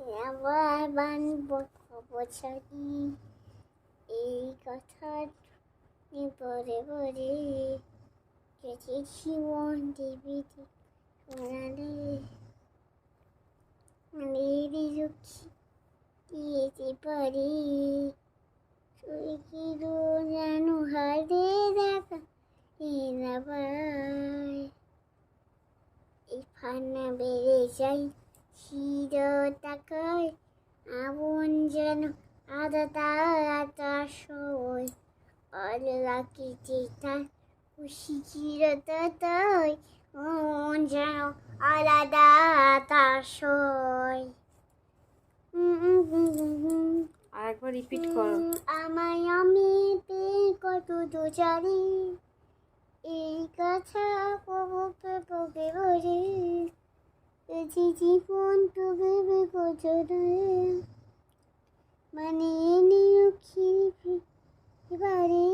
আবার বানব বছরই এই কথা পরে পরে যদি জীবন দেবী সোনালে মেরি লক্ষ্মী দিয়েতে পারি তুই কি যেন হারে দেখা না পায় এই ফান্না বেড়ে যাই চির তাকায় আগুন যেন আদা সই অলাকি তার খুশি চিরতাই মন যেন আলাদা তার সই আরেকবার রিপিট করো। আমায় আমি কত দোচারি এই কথা কবকে পকে ভরে জীবন তো ভেবে কচরে মানে নিয়ে এবারে